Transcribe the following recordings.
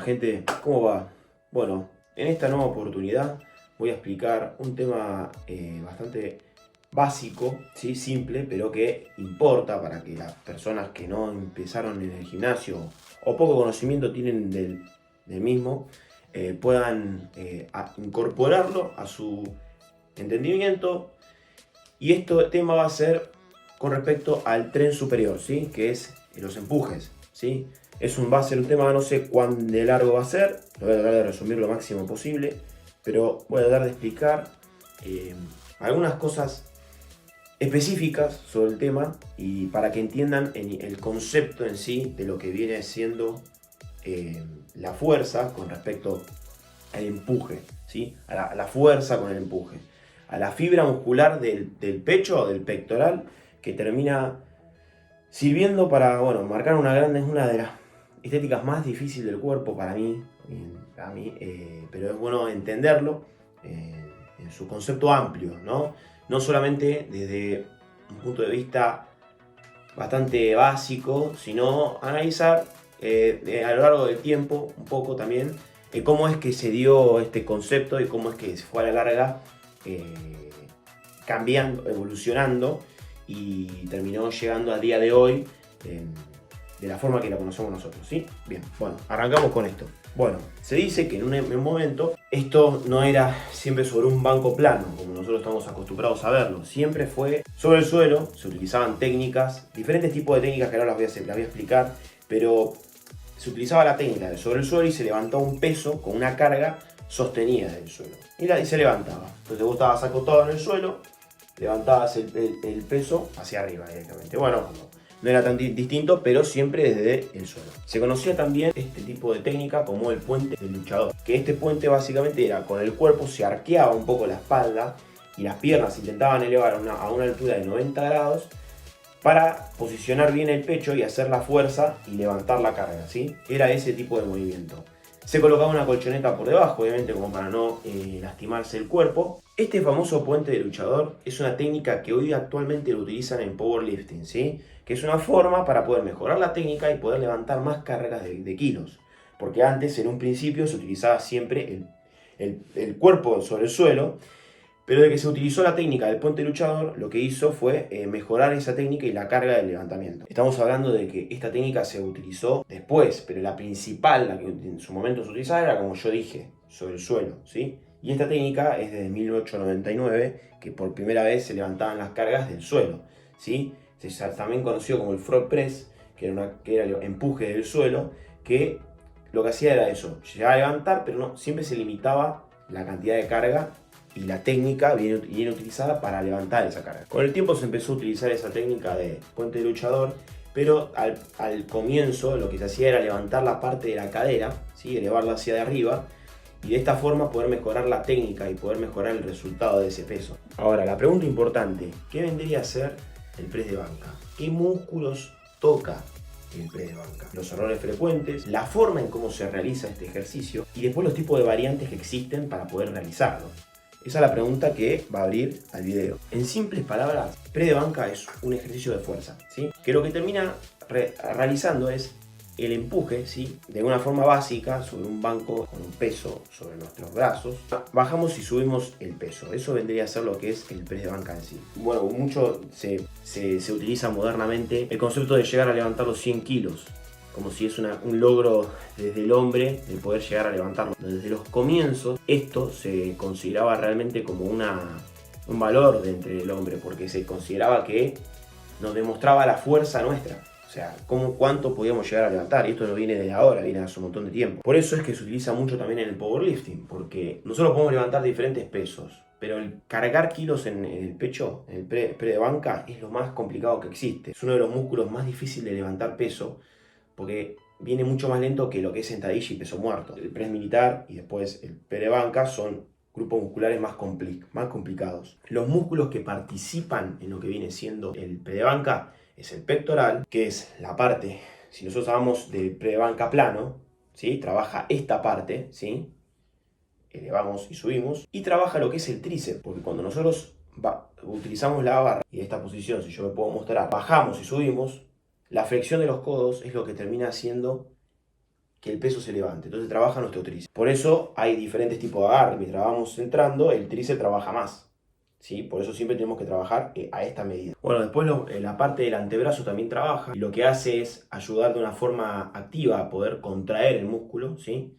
gente, ¿cómo va? Bueno, en esta nueva oportunidad voy a explicar un tema bastante básico, ¿sí? Simple, pero que importa para que las personas que no empezaron en el gimnasio o poco conocimiento tienen del mismo, puedan incorporarlo a su entendimiento. Y este tema va a ser con respecto al tren superior, ¿sí? Que es los empujes, ¿sí? Va a ser un tema, no sé cuán de largo va a ser, lo voy a tratar de resumir lo máximo posible, pero voy a tratar de explicar algunas cosas específicas sobre el tema y para que entiendan el concepto en sí de lo que viene siendo la fuerza con respecto al empuje, ¿sí? A la fuerza con el empuje, a la fibra muscular del pecho o del pectoral que termina sirviendo para, bueno, marcar una de las estéticas más difíciles del cuerpo pero es bueno entenderlo en su concepto amplio, ¿no? No solamente desde un punto de vista bastante básico, sino analizar a lo largo del tiempo un poco también cómo es que se dio este concepto y cómo es que se fue a la larga cambiando, evolucionando y terminó llegando al día de hoy de la forma que la conocemos nosotros, ¿sí? Bien, bueno, arrancamos con esto. Bueno, se dice que en un momento esto no era siempre sobre un banco plano, como nosotros estamos acostumbrados a verlo. Siempre fue sobre el suelo, se utilizaban técnicas, diferentes tipos de técnicas que ahora las voy a explicar, pero se utilizaba la técnica de sobre el suelo y se levantaba un peso con una carga sostenida del suelo. Y se levantaba. Entonces vos estabas acostado en el suelo, levantabas el peso hacia arriba directamente. Bueno, no era tan distinto, pero siempre desde el suelo. Se conocía también este tipo de técnica como el puente del luchador, que este puente básicamente era con el cuerpo, se arqueaba un poco la espalda y las piernas se intentaban elevar a una altura de 90 grados para posicionar bien el pecho y hacer la fuerza y levantar la carga, ¿sí? Era ese tipo de movimiento. Se colocaba una colchoneta por debajo, obviamente, como para no lastimarse el cuerpo. Este famoso puente de luchador es una técnica que hoy actualmente lo utilizan en powerlifting, ¿sí? Que es una forma para poder mejorar la técnica y poder levantar más cargas de kilos. Porque antes, en un principio, se utilizaba siempre el cuerpo sobre el suelo, pero de que se utilizó la técnica del puente luchador, lo que hizo fue mejorar esa técnica y la carga del levantamiento. Estamos hablando de que esta técnica se utilizó después, pero la principal, la que en su momento se utilizaba, era como yo dije, sobre el suelo, ¿sí? Y esta técnica es desde 1899, que por primera vez se levantaban las cargas del suelo, ¿sí? También conocido como el frog press, que era el empuje del suelo, que lo que hacía era eso, llegaba a levantar, pero no, siempre se limitaba la cantidad de carga y la técnica bien utilizada para levantar esa carga. Con el tiempo se empezó a utilizar esa técnica de puente de luchador, pero al comienzo lo que se hacía era levantar la parte de la cadera, ¿sí? Elevarla hacia arriba y de esta forma poder mejorar la técnica y poder mejorar el resultado de ese peso. Ahora, la pregunta importante, ¿qué vendría a ser el press de banca? ¿Qué músculos toca el press de banca? Los errores frecuentes, la forma en cómo se realiza este ejercicio y después los tipos de variantes que existen para poder realizarlo. Esa es la pregunta que va a abrir al video. En simples palabras, press de banca es un ejercicio de fuerza, ¿sí? Que lo que termina realizando es el empuje, ¿sí? De una forma básica sobre un banco con un peso sobre nuestros brazos. Bajamos y subimos el peso. Eso vendría a ser lo que es el press de banca en sí. Bueno, mucho se utiliza modernamente el concepto de llegar a levantar los 100 kilos. Como si es un logro desde el hombre el poder llegar a levantarlo. Desde los comienzos esto se consideraba realmente como un valor de entre el hombre, porque se consideraba que nos demostraba la fuerza nuestra. O sea, cuánto podíamos llegar a levantar. Y esto no viene de ahora, viene hace un montón de tiempo. Por eso es que se utiliza mucho también en el powerlifting, porque nosotros podemos levantar diferentes pesos, pero el cargar kilos en el pecho, en el pre de banca, es lo más complicado que existe. Es uno de los músculos más difíciles de levantar peso, porque viene mucho más lento que lo que es sentadilla y peso muerto. El press militar y después el press de banca son grupos musculares más complicados. Los músculos que participan en lo que viene siendo el press de banca es el pectoral, que es la parte, si nosotros hablamos del press de banca plano, ¿sí? Trabaja esta parte, ¿sí? Elevamos y subimos, y trabaja lo que es el tríceps, porque cuando nosotros utilizamos la barra y esta posición, si yo me puedo mostrar, bajamos y subimos, la flexión de los codos es lo que termina haciendo que el peso se levante. Entonces trabaja nuestro tríceps. Por eso hay diferentes tipos de agarre. Mientras vamos entrando, el tríceps trabaja más, ¿sí? Por eso siempre tenemos que trabajar a esta medida. Bueno, después la parte del antebrazo también trabaja. Y lo que hace es ayudar de una forma activa a poder contraer el músculo, ¿sí?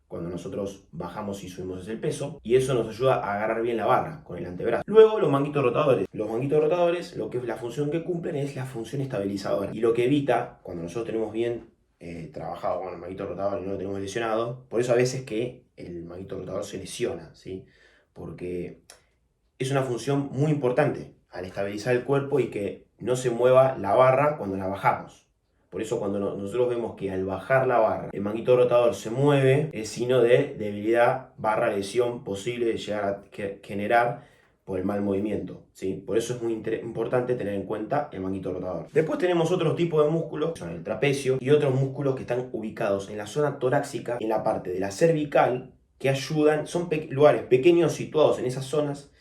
Cuando nosotros bajamos y subimos el peso, y eso nos ayuda a agarrar bien la barra con el antebrazo. Luego los manguitos rotadores. Los manguitos rotadores, lo que es la función que cumplen es la función estabilizadora. Y lo que evita, cuando nosotros tenemos bien trabajado con el manguito rotador y no lo tenemos lesionado, por eso a veces que el manguito rotador se lesiona, ¿sí? Porque es una función muy importante al estabilizar el cuerpo y que no se mueva la barra cuando la bajamos. Por eso cuando nosotros vemos que al bajar la barra el manguito rotador se mueve, es signo de debilidad barra lesión posible de llegar a generar por el mal movimiento, ¿sí? Por eso es muy importante tener en cuenta el manguito rotador. Después tenemos otros tipos de músculos, que son el trapecio, y otros músculos que están ubicados en la zona torácica, en la parte de la cervical, que ayudan, son lugares pequeños situados en esas zonas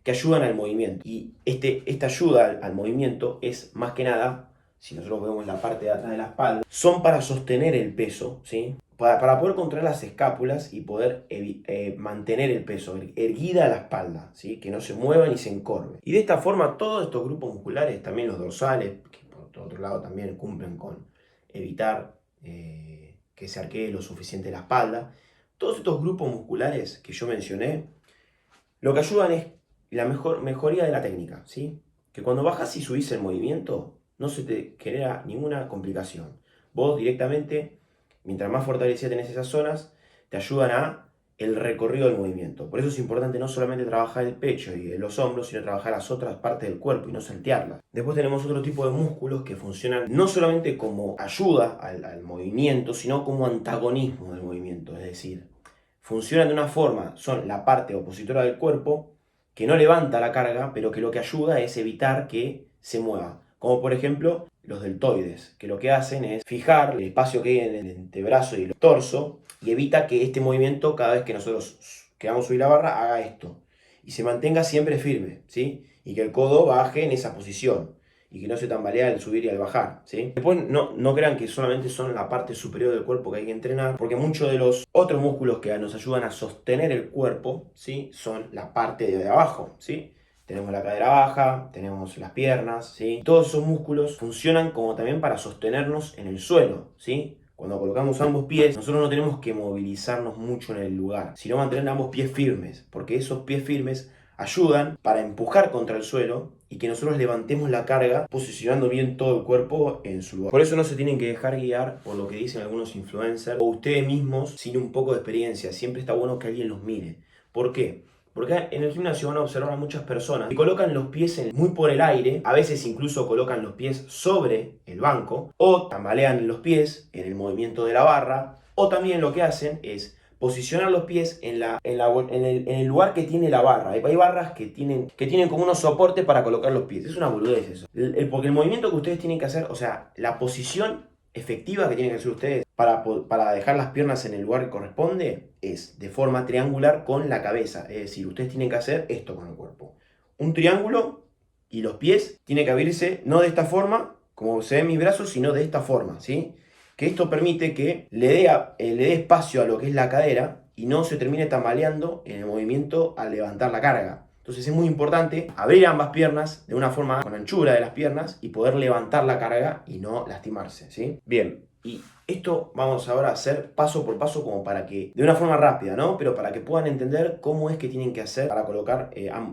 que ayudan al movimiento. Y esta ayuda al movimiento es más que nada, si nosotros vemos la parte de atrás de la espalda, son para sostener el peso, ¿sí? Para poder contraer las escápulas y poder mantener el peso, erguida la espalda, ¿sí? Que no se mueva ni se encorve. Y de esta forma todos estos grupos musculares, también los dorsales, que por otro lado también cumplen con evitar que se arquee lo suficiente la espalda, todos estos grupos musculares que yo mencioné, lo que ayudan es la mejoría de la técnica, ¿sí? Que cuando bajas y subís el movimiento, no se te genera ninguna complicación. Vos directamente, mientras más fortalecida tenés esas zonas, te ayudan a el recorrido del movimiento. Por eso es importante no solamente trabajar el pecho y los hombros, sino trabajar las otras partes del cuerpo y no saltearlas. Después tenemos otro tipo de músculos que funcionan no solamente como ayuda al movimiento, sino como antagonismo del movimiento. Es decir, funcionan de una forma, son la parte opositora del cuerpo, que no levanta la carga, pero que lo que ayuda es evitar que se mueva. Como por ejemplo los deltoides, que lo que hacen es fijar el espacio que hay en el antebrazo y el torso y evita que este movimiento, cada vez que nosotros queramos subir la barra, haga esto. Y se mantenga siempre firme, ¿sí? Y que el codo baje en esa posición. Y que no se tambalea al subir y al bajar, ¿sí? Después no crean que solamente son la parte superior del cuerpo que hay que entrenar, porque muchos de los otros músculos que nos ayudan a sostener el cuerpo, ¿sí? Son la parte de abajo, ¿sí? Tenemos la cadera baja, tenemos las piernas, ¿sí? Todos esos músculos funcionan como también para sostenernos en el suelo, ¿sí? Cuando colocamos ambos pies, nosotros no tenemos que movilizarnos mucho en el lugar, sino mantener ambos pies firmes, porque esos pies firmes ayudan para empujar contra el suelo y que nosotros levantemos la carga posicionando bien todo el cuerpo en su lugar. Por eso no se tienen que dejar guiar por lo que dicen algunos influencers o ustedes mismos sin un poco de experiencia. Siempre está bueno que alguien los mire. ¿Por qué? Porque en el gimnasio van a observar a muchas personas que colocan los pies muy por el aire, a veces incluso colocan los pies sobre el banco, o tambalean los pies en el movimiento de la barra, o también lo que hacen es posicionar los pies en el lugar que tiene la barra. Hay barras que tienen como unos soportes para colocar los pies. Es una boludez eso. Porque el movimiento que ustedes tienen que hacer, o sea, la posición efectiva que tienen que hacer ustedes para dejar las piernas en el lugar que corresponde es de forma triangular con la cabeza. Es decir, ustedes tienen que hacer esto con el cuerpo. Un triángulo y los pies tienen que abrirse no de esta forma, como se ven mis brazos, sino de esta forma, ¿sí? Que esto permite que le dé espacio a lo que es la cadera y no se termine tambaleando en el movimiento al levantar la carga. Entonces es muy importante abrir ambas piernas de una forma con anchura de las piernas y poder levantar la carga y no lastimarse, ¿sí? Bien, y esto vamos ahora a hacer paso por paso como para que, de una forma rápida, ¿no? Pero para que puedan entender cómo es que tienen que hacer para colocar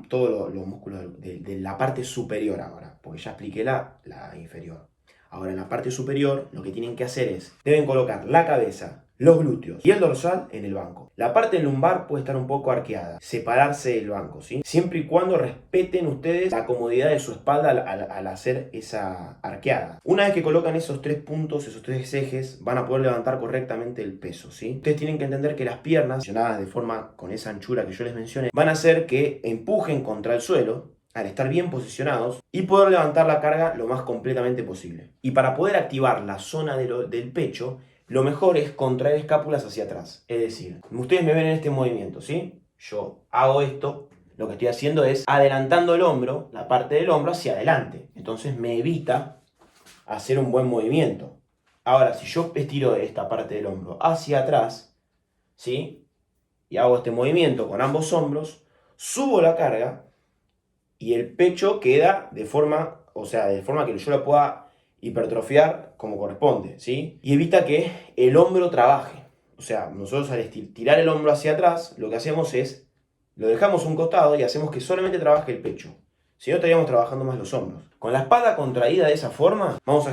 todos los músculos de la parte superior ahora, porque ya expliqué la inferior. Ahora en la parte superior lo que tienen que hacer es, deben colocar la cabeza, los glúteos y el dorsal en el banco. La parte lumbar puede estar un poco arqueada, separarse del banco, ¿sí? Siempre y cuando respeten ustedes la comodidad de su espalda al hacer esa arqueada. Una vez que colocan esos tres puntos, esos tres ejes, van a poder levantar correctamente el peso, ¿sí? Ustedes tienen que entender que las piernas, posicionadas de forma con esa anchura que yo les mencioné, van a hacer que empujen contra el suelo, al estar bien posicionados y poder levantar la carga lo más completamente posible. Y para poder activar la zona del pecho, lo mejor es contraer escápulas hacia atrás. Es decir, ustedes me ven en este movimiento, ¿sí? Yo hago esto, lo que estoy haciendo es adelantando el hombro, la parte del hombro hacia adelante. Entonces me evita hacer un buen movimiento. Ahora, si yo estiro esta parte del hombro hacia atrás, ¿sí? Y hago este movimiento con ambos hombros, subo la carga y el pecho queda de forma, o sea, de forma que yo lo pueda hipertrofiar como corresponde, ¿sí? Y evita que el hombro trabaje. O sea, nosotros al tirar el hombro hacia atrás, lo que hacemos es, lo dejamos a un costado y hacemos que solamente trabaje el pecho. Si no, estaríamos trabajando más los hombros. Con la espalda contraída de esa forma, vamos a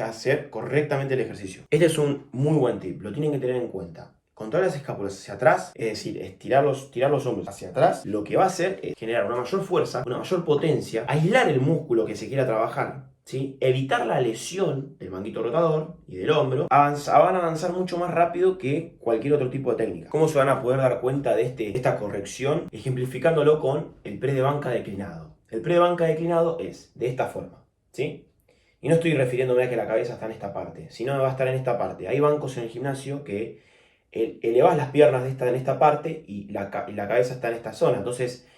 hacer correctamente el ejercicio. Este es un muy buen tip, lo tienen que tener en cuenta. Contraer las escápulas hacia atrás, es decir, tirar los hombros hacia atrás, lo que va a hacer es generar una mayor fuerza, una mayor potencia, aislar el músculo que se quiera trabajar, ¿sí? Evitar la lesión del manguito rotador y del hombro. Van a avanzar mucho más rápido que cualquier otro tipo de técnica. ¿Cómo se van a poder dar cuenta de esta corrección? Ejemplificándolo con el press de banca declinado. El press de banca declinado es de esta forma, ¿sí? Y no estoy refiriéndome a que la cabeza está en esta parte, sino va a estar en esta parte. Hay bancos en el gimnasio que elevás las piernas en esta parte y la cabeza está en esta zona. Entonces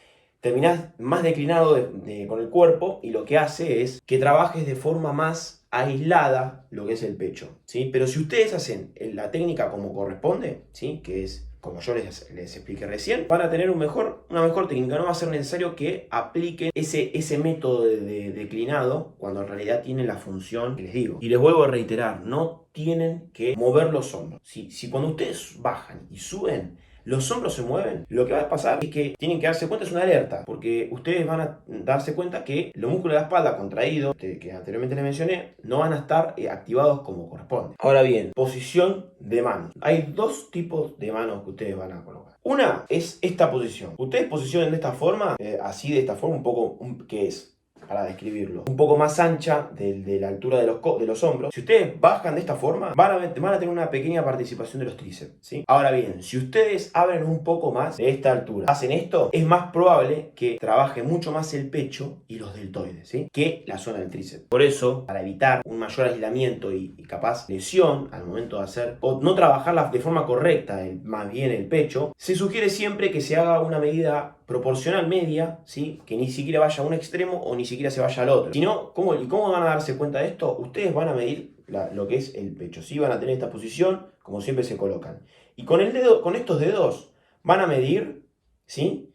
terminás más declinado con el cuerpo y lo que hace es que trabajes de forma más aislada lo que es el pecho, ¿sí? Pero si ustedes hacen la técnica como corresponde, ¿sí? Que es como yo les expliqué recién, van a tener una mejor técnica. No va a ser necesario que apliquen ese método de declinado cuando en realidad tienen la función que les digo. Y les vuelvo a reiterar, no tienen que mover los hombros. Si cuando ustedes bajan y suben, los hombros se mueven, lo que va a pasar es que tienen que darse cuenta, es una alerta, porque ustedes van a darse cuenta que los músculos de la espalda contraídos, que anteriormente les mencioné, no van a estar activados como corresponde. Ahora bien, posición de manos. Hay dos tipos de manos que ustedes van a colocar. Una es esta posición. Ustedes posicionen de esta forma, así de esta forma, un poco, que es, para describirlo, un poco más ancha de la altura de los hombros. Si ustedes bajan de esta forma, van a tener una pequeña participación de los tríceps, ¿sí? Ahora bien, si ustedes abren un poco más de esta altura, hacen esto, es más probable que trabaje mucho más el pecho y los deltoides, ¿sí? Que la zona del tríceps. Por eso, para evitar un mayor aislamiento y capaz lesión al momento de hacer, o no trabajarla de forma correcta, más bien el pecho, se sugiere siempre que se haga una medida proporcional media, ¿sí? Que ni siquiera vaya a un extremo o ni siquiera se vaya al otro. Si no, ¿cómo van a darse cuenta de esto? Ustedes van a medir lo que es el pecho, ¿sí? Van a tener esta posición, como siempre se colocan. Y con estos dedos van a medir, ¿sí?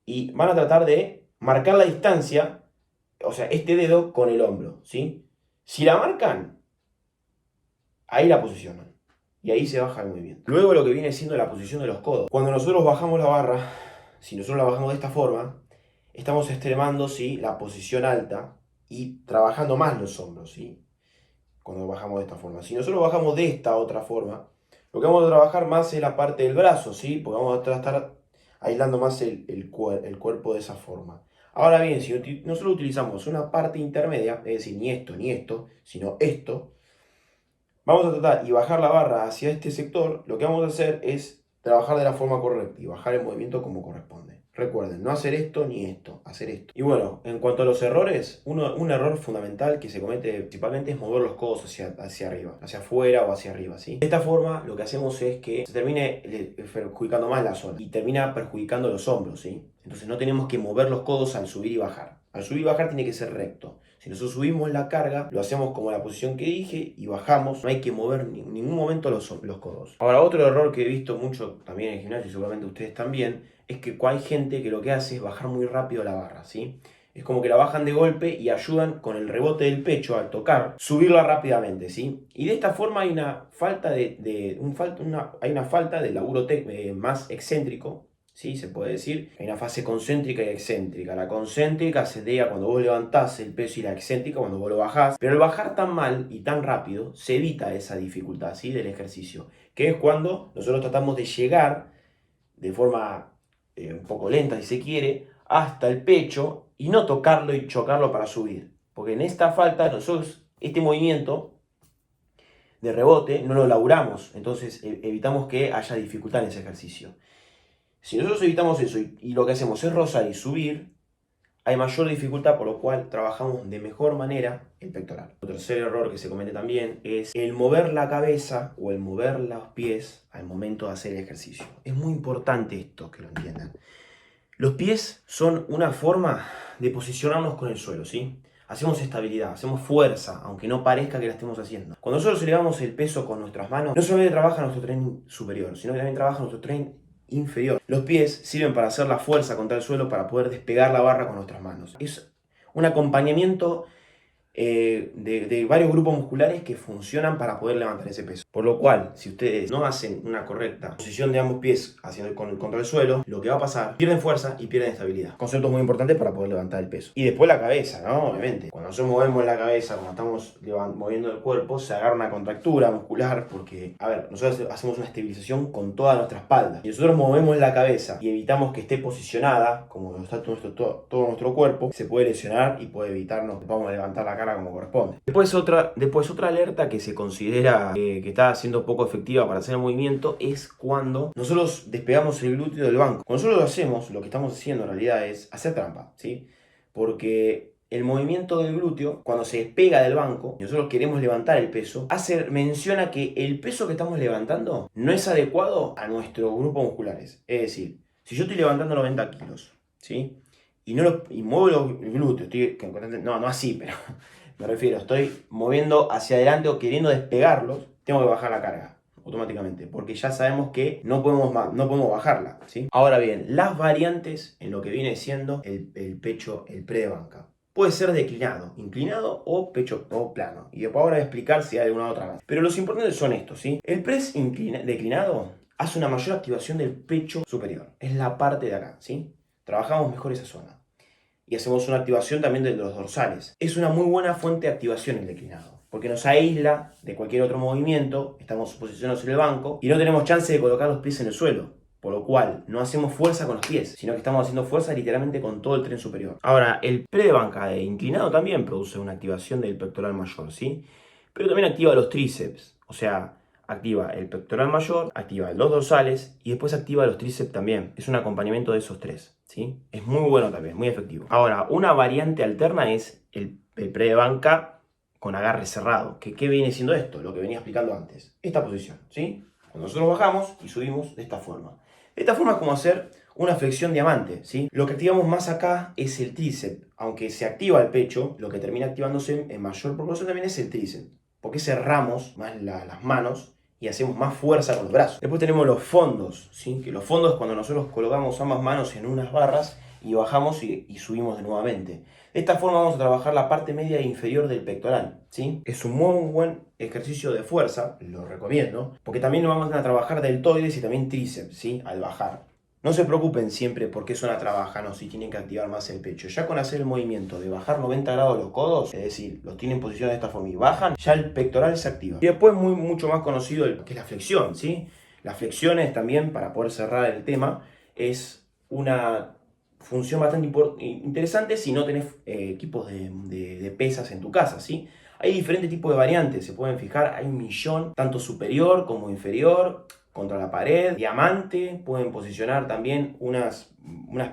Y van a tratar de marcar la distancia, o sea, este dedo con el hombro, ¿sí? Si la marcan, ahí la posicionan. Y ahí se baja el movimiento. Luego lo que viene siendo la posición de los codos. Cuando nosotros bajamos la barra, si nosotros la bajamos de esta forma, estamos extremando, ¿sí? La posición alta y trabajando más los hombros, ¿sí? Cuando bajamos de esta forma. Si nosotros bajamos de esta otra forma, lo que vamos a trabajar más es la parte del brazo, ¿sí? Porque vamos a estar aislando más el cuerpo de esa forma. Ahora bien, si nosotros utilizamos una parte intermedia, es decir, ni esto, sino esto, vamos a tratar y bajar la barra hacia este sector, lo que vamos a hacer es trabajar de la forma correcta y bajar el movimiento como corresponde. Recuerden, no hacer esto ni esto, hacer esto. Y bueno, en cuanto a los errores, un error fundamental que se comete principalmente es mover los codos hacia arriba, hacia afuera o hacia arriba, ¿sí? De esta forma, lo que hacemos es que se termine perjudicando más la zona y termina perjudicando los hombros, ¿sí? Entonces no tenemos que mover los codos al subir y bajar. Al subir y bajar tiene que ser recto. Si nosotros subimos la carga, lo hacemos como la posición que dije y bajamos. No hay que mover en ningún momento los codos. Ahora, otro error que he visto mucho también en el gimnasio, y seguramente ustedes también, es que hay gente que lo que hace es bajar muy rápido la barra, ¿sí? Es como que la bajan de golpe y ayudan con el rebote del pecho al tocar, subirla rápidamente, ¿sí? Y de esta forma hay una falta hay una falta de laburo más excéntrico, ¿sí? Se puede decir. Hay una fase concéntrica y excéntrica. La concéntrica se dé cuando vos levantás el peso y la excéntrica cuando vos lo bajás. Pero al bajar tan mal y tan rápido, se evita esa dificultad, ¿sí? Del ejercicio. Que es cuando nosotros tratamos de llegar de forma un poco lenta, si se quiere, hasta el pecho y no tocarlo y chocarlo para subir. Porque en esta falta, nosotros, este movimiento de rebote no lo laburamos. Entonces evitamos que haya dificultad en ese ejercicio. Si nosotros evitamos eso y lo que hacemos es rozar y subir, hay mayor dificultad, por lo cual trabajamos de mejor manera el pectoral. Otro tercer error que se comete también es el mover la cabeza o el mover los pies al momento de hacer el ejercicio. Es muy importante esto, que lo entiendan. Los pies son una forma de posicionarnos con el suelo, ¿sí? hacemos estabilidad, hacemos fuerza, aunque no parezca que la estemos haciendo. Cuando nosotros elevamos el peso con nuestras manos, no solamente trabaja nuestro tren superior, sino que también trabaja nuestro tren inferior. Los pies sirven para hacer la fuerza contra el suelo para poder despegar la barra con nuestras manos. Es un acompañamiento de varios grupos musculares que funcionan para poder levantar ese peso. Por lo cual, si ustedes no hacen una correcta posición de ambos pies contra el suelo, lo que va a pasar, pierden fuerza y pierden estabilidad. Conceptos muy importantes para poder levantar el peso. Y después la cabeza, ¿no? Obviamente. Cuando nosotros movemos la cabeza, cuando estamos moviendo el cuerpo, se agarra una contractura muscular porque, a ver, nosotros hacemos una estabilización con toda nuestra espalda. Si nosotros movemos la cabeza y evitamos que esté posicionada, como está todo nuestro cuerpo, se puede lesionar y puede evitarnos que podamos levantar la cara como corresponde. Después otra alerta que se considera que está siendo poco efectiva para hacer el movimiento es cuando nosotros despegamos el glúteo del banco. Cuando nosotros lo hacemos, lo que estamos haciendo en realidad es hacer trampa, ¿sí? Porque el movimiento del glúteo, cuando se despega del banco y nosotros queremos levantar el peso, menciona que el peso que estamos levantando no es adecuado a nuestros grupos musculares. Es decir, si yo estoy levantando 90 kilos, ¿sí? Y muevo el glúteo, no así, pero me refiero, estoy moviendo hacia adelante o queriendo despegarlos, tengo que bajar la carga automáticamente, porque ya sabemos que no podemos bajarla, ¿sí? Ahora bien, las variantes en lo que viene siendo el pecho, el pre de banca. Puede ser declinado, inclinado o pecho o plano. Y después ahora voy a explicar si hay alguna otra más. Pero los importantes son estos, ¿sí? El press declinado hace una mayor activación del pecho superior. Es la parte de acá, ¿sí? Trabajamos mejor esa zona. Y hacemos una activación también de los dorsales. Es una muy buena fuente de activación el declinado, porque nos aísla de cualquier otro movimiento, estamos posicionados en el banco y no tenemos chance de colocar los pies en el suelo, por lo cual no hacemos fuerza con los pies, sino que estamos haciendo fuerza literalmente con todo el tren superior. Ahora, el pre de banca de inclinado también produce una activación del pectoral mayor, ¿sí? Pero también activa los tríceps, o sea, activa el pectoral mayor, activa los dorsales y después activa los tríceps también. Es un acompañamiento de esos tres, ¿sí? Es muy bueno también, muy efectivo. Ahora, una variante alterna es el pre de banca con agarre cerrado. ¿Qué viene siendo esto? Lo que venía explicando antes. Esta posición, ¿sí? Cuando nosotros bajamos y subimos de esta forma. Esta forma es como hacer una flexión diamante, ¿sí? Lo que activamos más acá es el tríceps. Aunque se activa el pecho, lo que termina activándose en mayor proporción también es el tríceps. Porque cerramos más las manos y hacemos más fuerza con los brazos. Después tenemos los fondos, ¿sí? Que los fondos es cuando nosotros colocamos ambas manos en unas barras y bajamos y subimos nuevamente. De esta forma vamos a trabajar la parte media e inferior del pectoral, ¿sí? Es un muy buen ejercicio de fuerza, lo recomiendo, porque también vamos a trabajar deltoides y también tríceps, ¿sí? Al bajar. No se preocupen siempre por qué zona trabajan o si tienen que activar más el pecho. Ya con hacer el movimiento de bajar 90 grados los codos, es decir, los tienen en posición de esta forma y bajan, ya el pectoral se activa. Y después mucho más conocido que es la flexión, ¿sí? Las flexiones también, para poder cerrar el tema, es una función bastante interesante si no tenés equipos de pesas en tu casa, ¿sí? Hay diferentes tipos de variantes, se pueden fijar, hay 1.000.000, tanto superior como inferior, contra la pared, diamante, pueden posicionar también unas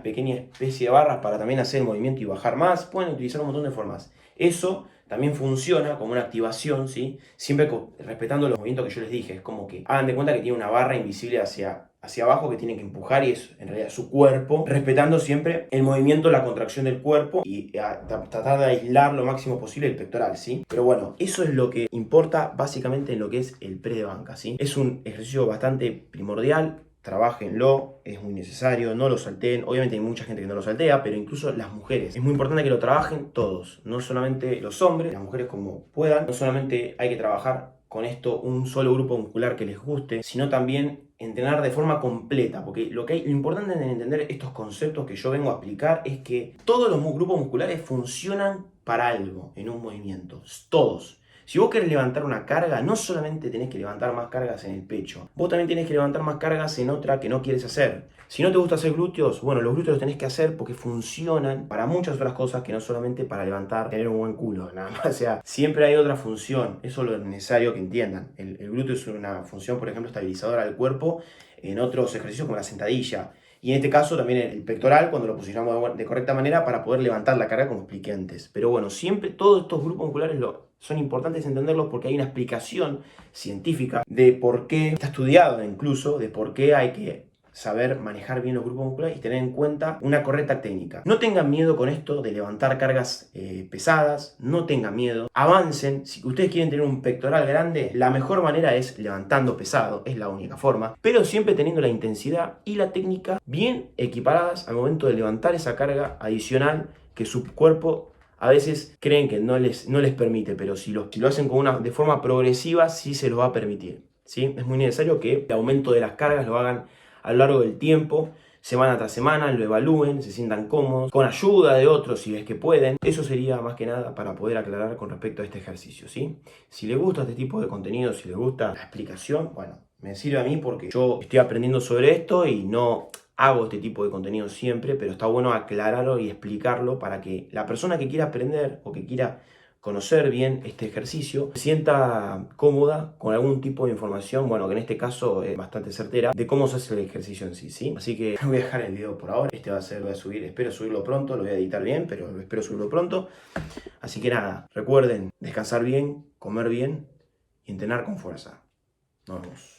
pequeñas especies de barras para también hacer el movimiento y bajar más, pueden utilizar un montón de formas. Eso también funciona como una activación, ¿sí? Siempre respetando los movimientos que yo les dije, es como que hagan de cuenta que tiene una barra invisible hacia abajo que tienen que empujar y es en realidad su cuerpo, respetando siempre el movimiento, la contracción del cuerpo y tratar de aislar lo máximo posible el pectoral, ¿sí? Pero bueno, eso es lo que importa básicamente en lo que es el pre de banca, ¿sí? Es un ejercicio bastante primordial, trabájenlo, es muy necesario, no lo salteen. Obviamente hay mucha gente que no lo saltea, pero incluso las mujeres. Es muy importante que lo trabajen todos, no solamente los hombres, las mujeres como puedan. No solamente hay que trabajar con esto un solo grupo muscular que les guste, sino también entrenar de forma completa, porque lo importante en entender estos conceptos que yo vengo a explicar es que todos los grupos musculares funcionan para algo en un movimiento, todos. Si vos querés levantar una carga, no solamente tenés que levantar más cargas en el pecho, vos también tenés que levantar más cargas en otra que no quieres hacer. Si no te gusta hacer glúteos, bueno, los glúteos los tenés que hacer porque funcionan para muchas otras cosas que no solamente para levantar, tener un buen culo, nada más. O sea, siempre hay otra función, eso es lo necesario que entiendan. El glúteo es una función, por ejemplo, estabilizadora del cuerpo en otros ejercicios como la sentadilla. Y en este caso también el pectoral cuando lo posicionamos de correcta manera para poder levantar la carga como expliqué antes. Pero bueno, siempre todos estos grupos musculares son importantes entenderlos porque hay una explicación científica de por qué, está estudiado incluso, de por qué hay que saber manejar bien los grupos musculares y tener en cuenta una correcta técnica. No tengan miedo con esto de levantar cargas pesadas, no tengan miedo, avancen. Si ustedes quieren tener un pectoral grande, la mejor manera es levantando pesado, es la única forma, pero siempre teniendo la intensidad y la técnica bien equiparadas al momento de levantar esa carga adicional que su cuerpo a veces creen que no les permite, pero si lo hacen de forma progresiva, sí se los va a permitir, ¿sí? Es muy necesario que el aumento de las cargas lo hagan a lo largo del tiempo, semana tras semana, lo evalúen, se sientan cómodos, con ayuda de otros si ves que pueden. Eso sería más que nada para poder aclarar con respecto a este ejercicio, ¿sí? Si les gusta este tipo de contenido, si les gusta la explicación, bueno, me sirve a mí porque yo estoy aprendiendo sobre esto y no hago este tipo de contenido siempre, pero está bueno aclararlo y explicarlo para que la persona que quiera aprender o que quiera conocer bien este ejercicio se sienta cómoda con algún tipo de información, bueno, que en este caso es bastante certera, de cómo se hace el ejercicio en sí, ¿sí? Así que voy a dejar el video por ahora. Este va a ser, lo voy a subir, espero subirlo pronto, lo voy a editar bien, pero espero subirlo pronto. Así que nada, recuerden descansar bien, comer bien y entrenar con fuerza. Nos vemos.